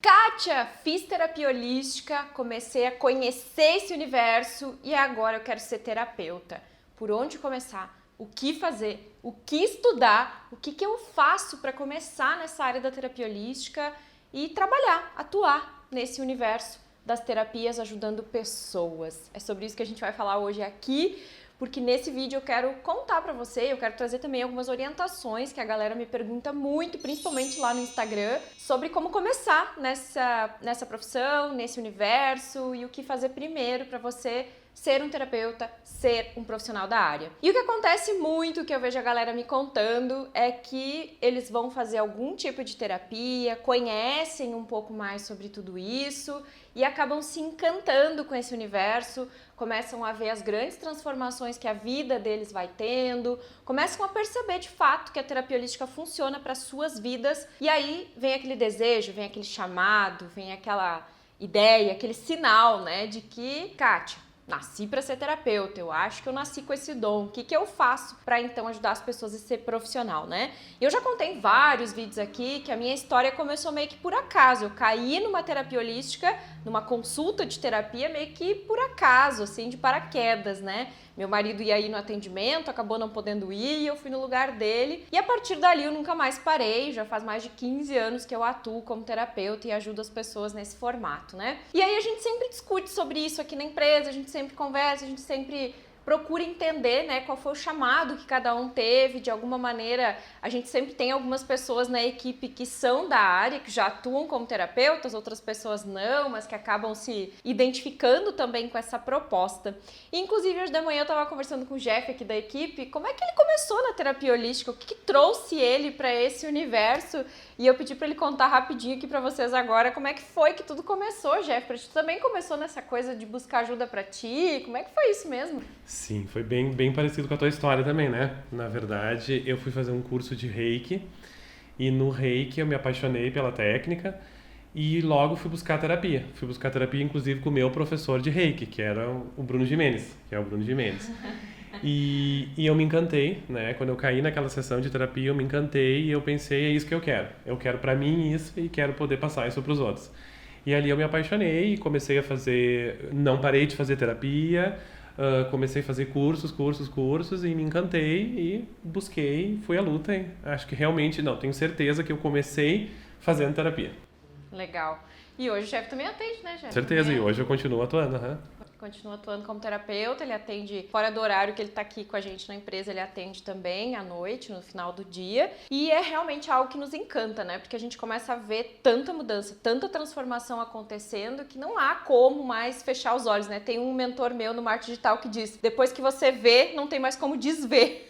Kátia, fiz terapia holística, comecei a conhecer esse universo e agora eu quero ser terapeuta. Por onde começar? O que fazer? O que estudar? O que eu faço para começar nessa área da terapia holística e trabalhar, atuar nesse universo das terapias ajudando pessoas? É sobre isso que a gente vai falar hoje aqui, porque nesse vídeo eu quero contar pra você, eu quero trazer também algumas orientações que a galera me pergunta muito, principalmente lá no Instagram, sobre como começar nessa profissão, nesse universo e o que fazer primeiro pra você ser um terapeuta, ser um profissional da área. E o que acontece muito, que eu vejo a galera me contando, é que eles vão fazer algum tipo de terapia, conhecem um pouco mais sobre tudo isso e acabam se encantando com esse universo, começam a ver as grandes transformações que a vida deles vai tendo, começam a perceber de fato que a terapia holística funciona para suas vidas e aí vem aquele desejo, vem aquele chamado, vem aquela ideia, aquele sinal, né, de que, Kátia, nasci para ser terapeuta, eu acho que eu nasci com esse dom. O que eu faço para então ajudar as pessoas a ser profissional, né? Eu já contei em vários vídeos aqui que a minha história começou meio que por acaso. Eu caí numa terapia holística, numa consulta de terapia meio que por acaso, assim, de paraquedas, né? Meu marido ia ir no atendimento, acabou não podendo ir e eu fui no lugar dele. E a partir dali eu nunca mais parei, já faz mais de 15 anos que eu atuo como terapeuta e ajudo as pessoas nesse formato, né? E aí a gente sempre discute sobre isso aqui na empresa, a gente sempre conversa, a gente sempre procura entender, né, qual foi o chamado que cada um teve. De alguma maneira, a gente sempre tem algumas pessoas na equipe que são da área, que já atuam como terapeutas, outras pessoas não, mas que acabam se identificando também com essa proposta. E, inclusive, hoje da manhã eu estava conversando com o Jeff aqui da equipe, como é que ele começou na terapia holística, o que trouxe ele para esse universo, e eu pedi para ele contar rapidinho aqui para vocês agora como é que foi que tudo começou, Jeff. Para ti também começou nessa coisa de buscar ajuda para ti, como é que foi isso mesmo? Sim, foi bem parecido com a tua história também, né? Na verdade, eu fui fazer um curso de Reiki e no Reiki eu me apaixonei pela técnica e logo fui buscar terapia. Fui buscar terapia, inclusive, com o meu professor de Reiki, que era o Bruno Gimenez, que é o Bruno Gimenez. E eu me encantei, né? Quando eu caí naquela sessão de terapia, eu me encantei e eu pensei, é isso que eu quero. Eu quero pra mim isso e quero poder passar isso pros outros. E ali eu me apaixonei e comecei a fazer... Não parei de fazer terapia, comecei a fazer cursos e me encantei e busquei, fui à luta. E acho que realmente, não, tenho certeza que eu comecei fazendo terapia. Legal. E hoje o Jeff também atende, né, Jeff? Certeza, e hoje eu continuo atuando. Continua atuando como terapeuta, ele atende fora do horário que ele está aqui com a gente na empresa, ele atende também à noite, no final do dia. E é realmente algo que nos encanta, né? Porque a gente começa a ver tanta mudança, tanta transformação acontecendo que não há como mais fechar os olhos, né? Tem um mentor meu no marketing digital que diz: depois que você vê, não tem mais como desver.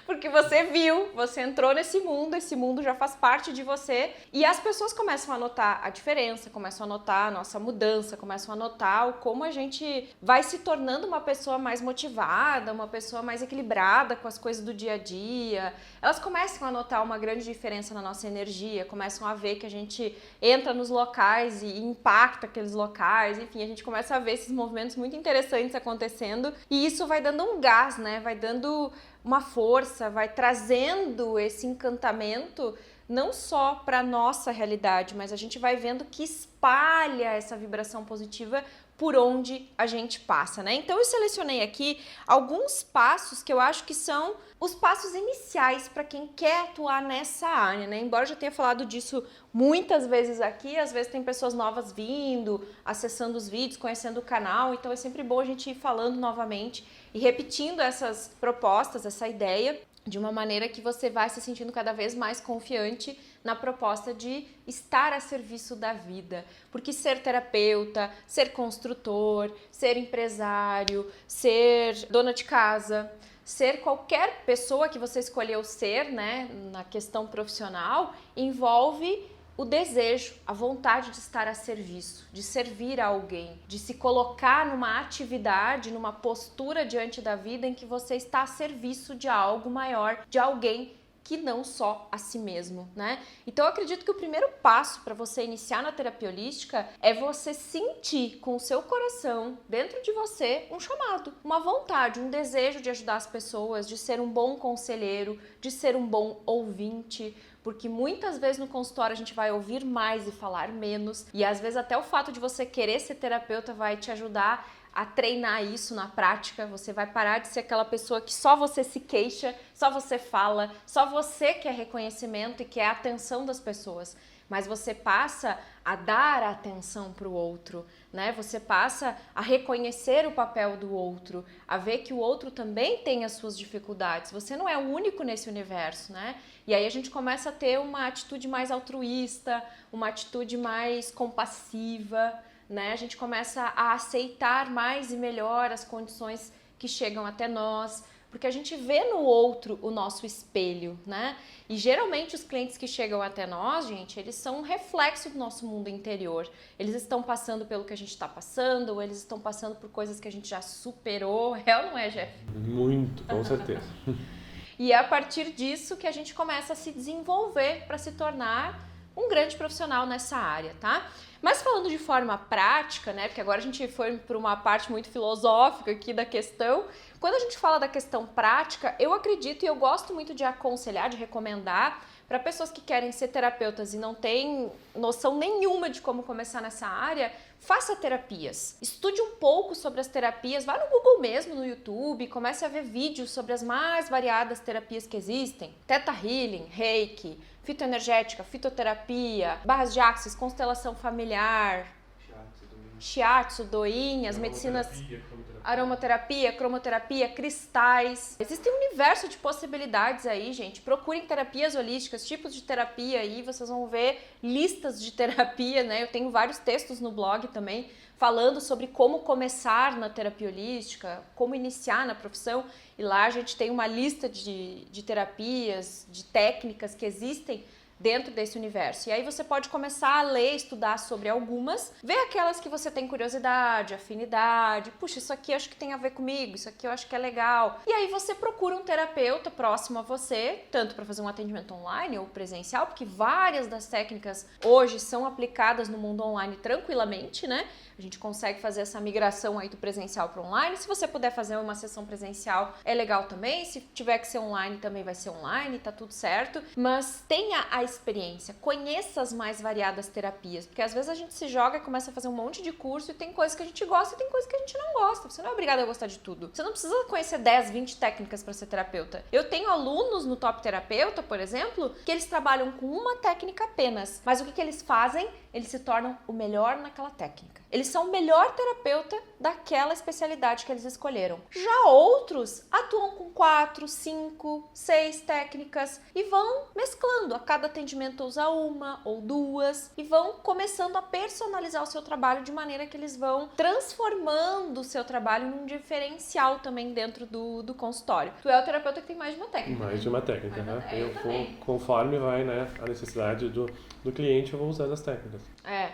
Porque você viu, você entrou nesse mundo, esse mundo já faz parte de você e as pessoas começam a notar a diferença, começam a notar a nossa mudança, começam a notar como a gente vai se tornando uma pessoa mais motivada, uma pessoa mais equilibrada com as coisas do dia a dia. Elas começam a notar uma grande diferença na nossa energia, começam a ver que a gente entra nos locais e impacta aqueles locais, enfim, a gente começa a ver esses movimentos muito interessantes acontecendo e isso vai dando um gás, né? Vai dando uma força, vai trazendo esse encantamento não só para nossa realidade, mas a gente vai vendo que espalha essa vibração positiva por onde a gente passa, né? Então eu selecionei aqui alguns passos que eu acho que são os passos iniciais para quem quer atuar nessa área, né? Embora eu já tenha falado disso muitas vezes aqui, às vezes tem pessoas novas vindo, acessando os vídeos, conhecendo o canal, então é sempre bom a gente ir falando novamente e repetindo essas propostas, essa ideia, de uma maneira que você vai se sentindo cada vez mais confiante na proposta de estar a serviço da vida. Porque ser terapeuta, ser construtor, ser empresário, ser dona de casa, ser qualquer pessoa que você escolheu ser, né, na questão profissional, envolve o desejo, a vontade de estar a serviço, de servir a alguém, de se colocar numa atividade, numa postura diante da vida em que você está a serviço de algo maior, de alguém que não só a si mesmo, né? Então eu acredito que o primeiro passo para você iniciar na terapia holística é você sentir com o seu coração, dentro de você, um chamado, uma vontade, um desejo de ajudar as pessoas, de ser um bom conselheiro, de ser um bom ouvinte, porque muitas vezes no consultório a gente vai ouvir mais e falar menos, e às vezes até o fato de você querer ser terapeuta vai te ajudar a treinar isso na prática. Você vai parar de ser aquela pessoa que só você se queixa, só você fala, só você quer reconhecimento e quer a atenção das pessoas. Mas você passa a dar atenção para o outro, né? Você passa a reconhecer o papel do outro, a ver que o outro também tem as suas dificuldades. Você não é o único nesse universo, né? E aí a gente começa a ter uma atitude mais altruísta, uma atitude mais compassiva, né? A gente começa a aceitar mais e melhor as condições que chegam até nós, porque a gente vê no outro o nosso espelho, né? E geralmente os clientes que chegam até nós, gente, eles são um reflexo do nosso mundo interior. Eles estão passando pelo que a gente está passando, ou eles estão passando por coisas que a gente já superou. É ou não é, Jeff? Muito, com certeza. E é a partir disso que a gente começa a se desenvolver para se tornar um grande profissional nessa área, tá? Mas falando de forma prática, né? Porque agora a gente foi para uma parte muito filosófica aqui da questão. Quando a gente fala da questão prática, eu acredito e eu gosto muito de aconselhar, de recomendar para pessoas que querem ser terapeutas e não têm noção nenhuma de como começar nessa área, faça terapias. Estude um pouco sobre as terapias, vá no Google mesmo, no YouTube, comece a ver vídeos sobre as mais variadas terapias que existem. Theta Healing, Reiki, fitoenergética, fitoterapia, barras de axis, constelação familiar, shiatsu, doin, as medicinas, aromaterapia, cromoterapia, cristais. Existe um universo de possibilidades aí, gente. Procurem terapias holísticas, tipos de terapia aí, vocês vão ver listas de terapia, né? Eu tenho vários textos no blog também falando sobre como começar na terapia holística, como iniciar na profissão. E lá a gente tem uma lista de terapias, de técnicas que existem dentro desse universo. E aí você pode começar a ler, estudar sobre algumas, ver aquelas que você tem curiosidade, afinidade, puxa, isso aqui eu acho que tem a ver comigo, isso aqui eu acho que é legal. E aí você procura um terapeuta próximo a você, tanto para fazer um atendimento online ou presencial, porque várias das técnicas hoje são aplicadas no mundo online tranquilamente, né? A gente consegue fazer essa migração aí do presencial para online. Se você puder fazer uma sessão presencial, é legal também. Se tiver que ser online, também vai ser online, tá tudo certo. Mas tenha a experiência, conheça as mais variadas terapias, porque às vezes a gente se joga e começa a fazer um monte de curso e tem coisas que a gente gosta e tem coisas que a gente não gosta. Você não é obrigado a gostar de tudo. Você não precisa conhecer 10, 20 técnicas para ser terapeuta. Eu tenho alunos no Top Terapeuta, por exemplo, que eles trabalham com uma técnica apenas, mas o que eles fazem? Eles se tornam o melhor naquela técnica. Eles são o melhor terapeuta daquela especialidade que eles escolheram. Já outros atuam com 4, 5, 6 técnicas e vão mesclando. A cada atendimento usa uma ou duas e vão começando a personalizar o seu trabalho de maneira que eles vão transformando o seu trabalho num diferencial também dentro do consultório. Tu é o terapeuta que tem mais de uma técnica. Mais de uma técnica, né? Conforme vai, né, a necessidade do cliente, eu vou usando as técnicas.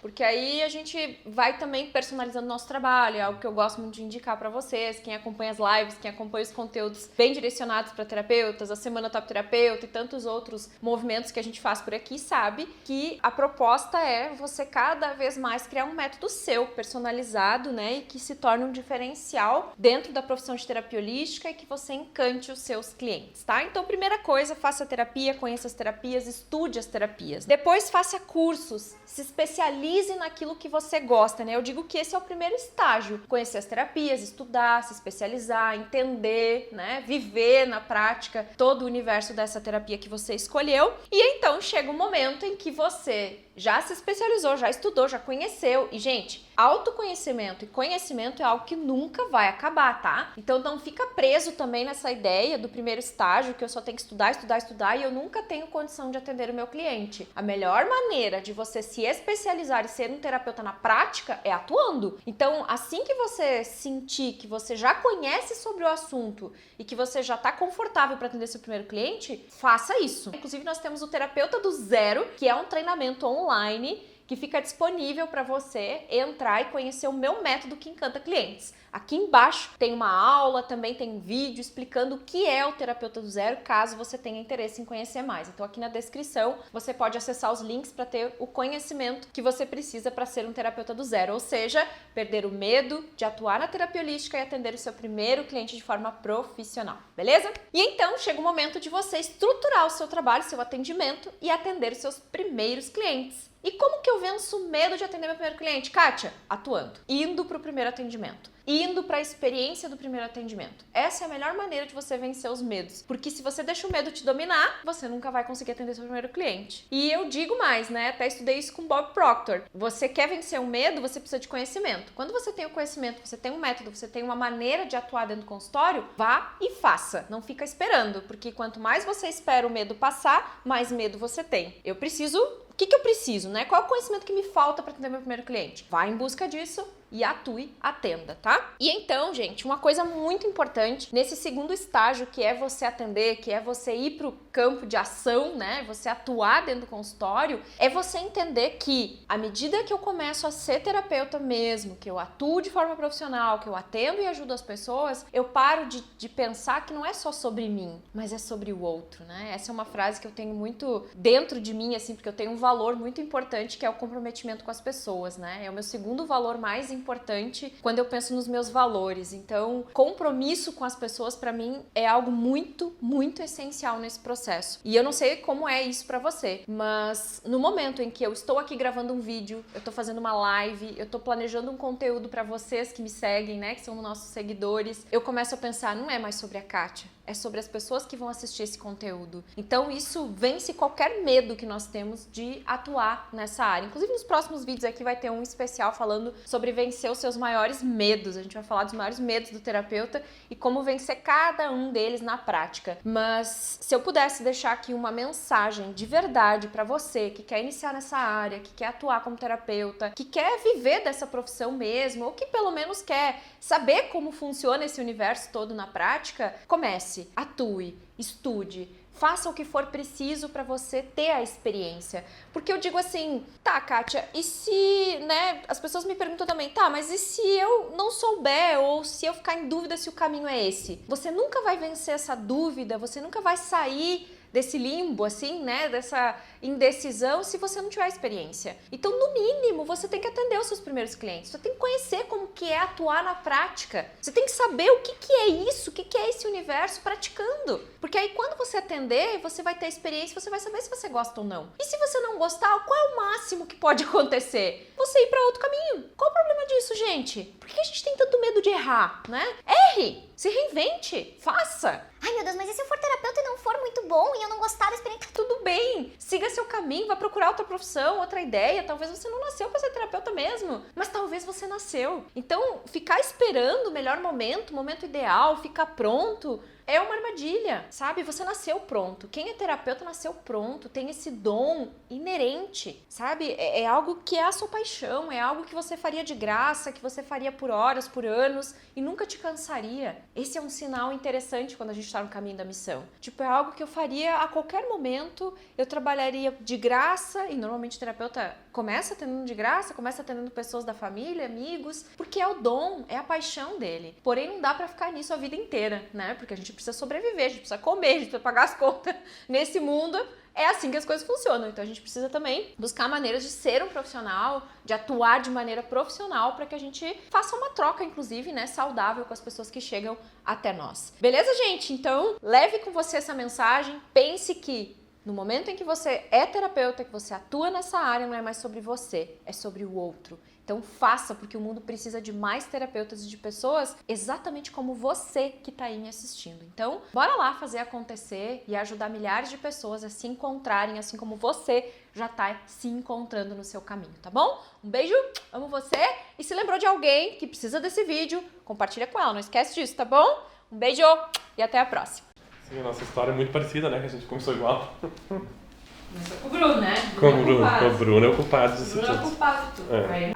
Porque aí a gente vai também personalizando o nosso trabalho, é algo que eu gosto muito de indicar para vocês, quem acompanha as lives, quem acompanha os conteúdos bem direcionados para terapeutas, a Semana Top Terapeuta e tantos outros movimentos que a gente faz por aqui, sabe que a proposta é você cada vez mais criar um método seu, personalizado, né, e que se torne um diferencial dentro da profissão de terapia holística e que você encante os seus clientes, tá? Então, primeira coisa, faça terapia, conheça as terapias, estude as terapias. Depois, faça cursos, se especialize naquilo que você gosta, né? Eu digo que esse é o primeiro estágio, conhecer as terapias, estudar, se especializar, entender, né? Viver na prática todo o universo dessa terapia que você escolheu. E então chega um momento em que você já se especializou, já estudou, já conheceu. E, gente, autoconhecimento e conhecimento é algo que nunca vai acabar, tá? Então não fica preso também nessa ideia do primeiro estágio, que eu só tenho que estudar e eu nunca tenho condição de atender o meu cliente. A melhor maneira de você se especializar e ser um terapeuta na prática é atuando. Então, assim que você sentir que você já conhece sobre o assunto e que você já está confortável para atender seu primeiro cliente, faça isso. Inclusive, nós temos o Terapeuta do Zero, que é um treinamento online que fica disponível para você entrar e conhecer o meu método que encanta clientes. Aqui embaixo tem uma aula, também tem um vídeo explicando o que é o Terapeuta do Zero, caso você tenha interesse em conhecer mais. Então aqui na descrição você pode acessar os links para ter o conhecimento que você precisa para ser um terapeuta do zero, ou seja, perder o medo de atuar na terapia holística e atender o seu primeiro cliente de forma profissional, beleza? E então chega o momento de você estruturar o seu trabalho, seu atendimento e atender os seus primeiros clientes. E como que eu venço o medo de atender meu primeiro cliente? Kátia, atuando, indo para o primeiro atendimento, indo para a experiência do primeiro atendimento. Essa é a melhor maneira de você vencer os medos, porque se você deixa o medo te dominar, você nunca vai conseguir atender seu primeiro cliente. E eu digo mais, né? Até estudei isso com Bob Proctor. Você quer vencer o medo, você precisa de conhecimento. Quando você tem o conhecimento, você tem um método, você tem uma maneira de atuar dentro do consultório, vá e faça. Não fica esperando, porque quanto mais você espera o medo passar, mais medo você tem. O que eu preciso, né? Qual é o conhecimento que me falta para atender meu primeiro cliente? Vá em busca disso e atue, atenda, tá? E então, gente, uma coisa muito importante nesse segundo estágio, que é você atender, que é você ir pro campo de ação, né? Você atuar dentro do consultório, é você entender que à medida que eu começo a ser terapeuta mesmo, que eu atuo de forma profissional, que eu atendo e ajudo as pessoas, eu paro de pensar que não é só sobre mim, mas é sobre o outro, né? Essa é uma frase que eu tenho muito dentro de mim, assim, porque eu tenho um valor muito importante que é o comprometimento com as pessoas, né? É o meu segundo valor mais importante quando eu penso nos meus valores. Então, compromisso com as pessoas para mim é algo muito, muito essencial nesse processo. E eu não sei como é isso para você, mas no momento em que eu estou aqui gravando um vídeo, eu tô fazendo uma live, eu tô planejando um conteúdo para vocês que me seguem, né, que são nossos seguidores, eu começo a pensar, não é mais sobre a Kátia, é sobre as pessoas que vão assistir esse conteúdo. Então isso vence qualquer medo que nós temos de atuar nessa área. Inclusive nos próximos vídeos aqui vai ter um especial falando sobre vencer os seus maiores medos. A gente vai falar dos maiores medos do terapeuta e como vencer cada um deles na prática. Mas se eu pudesse deixar aqui uma mensagem de verdade para você que quer iniciar nessa área, que quer atuar como terapeuta, que quer viver dessa profissão mesmo, ou que pelo menos quer saber como funciona esse universo todo na prática, comece. Atue, estude, faça o que for preciso para você ter a experiência. Porque eu digo assim, tá, Kátia, e se, né, as pessoas me perguntam também, tá, mas e se eu não souber ou se eu ficar em dúvida se o caminho é esse? Você nunca vai vencer essa dúvida, você nunca vai sair desse limbo, assim, né, dessa indecisão, se você não tiver experiência. Então, no mínimo, você tem que atender os seus primeiros clientes, você tem que conhecer como que é atuar na prática, você tem que saber o que é isso, o que é esse universo praticando, porque aí quando você atender, você vai ter experiência, você vai saber se você gosta ou não. E se você não gostar, qual é o máximo que pode acontecer? Você ir para outro caminho. Qual o problema disso, gente? Por que a gente tem tanto medo de errar, né? Erre! Se reinvente! Faça! Ai, meu Deus, mas e se eu for terapeuta e não for muito bom e eu não gostar da experiência? Tudo bem, siga seu caminho, vá procurar outra profissão, outra ideia. Talvez você não nasceu para ser terapeuta mesmo, mas talvez você nasceu. Então, ficar esperando o melhor momento, o momento ideal, ficar pronto, é uma armadilha, sabe? Você nasceu pronto. Quem é terapeuta nasceu pronto, tem esse dom inerente, sabe? É algo que é a sua paixão, é algo que você faria de graça, que você faria por horas, por anos e nunca te cansaria. Esse é um sinal interessante quando a gente está no caminho da missão. Tipo, é algo que eu faria a qualquer momento, eu trabalharia de graça e normalmente o terapeuta começa atendendo de graça, começa atendendo pessoas da família, amigos, porque é o dom, é a paixão dele. Porém, não dá pra ficar nisso a vida inteira, né? Porque a gente precisa sobreviver, a gente precisa comer, a gente precisa pagar as contas. Nesse mundo, é assim que as coisas funcionam. Então, a gente precisa também buscar maneiras de ser um profissional, de atuar de maneira profissional para que a gente faça uma troca, inclusive, né, saudável com as pessoas que chegam até nós. Beleza, gente? Então, leve com você essa mensagem. Pense que no momento em que você é terapeuta, que você atua nessa área, não é mais sobre você, é sobre o outro. Então faça, porque o mundo precisa de mais terapeutas e de pessoas exatamente como você que está aí me assistindo. Então, bora lá fazer acontecer e ajudar milhares de pessoas a se encontrarem, assim como você já está se encontrando no seu caminho, tá bom? Um beijo, amo você. E se lembrou de alguém que precisa desse vídeo, compartilha com ela, não esquece disso, tá bom? Um beijo e até a próxima. Sim, a nossa história é muito parecida, né? Que a gente começou igual. Começou com o Bruno, né? Com o Bruno é o culpado disso Bruno é o tudo. culpado de tudo. É.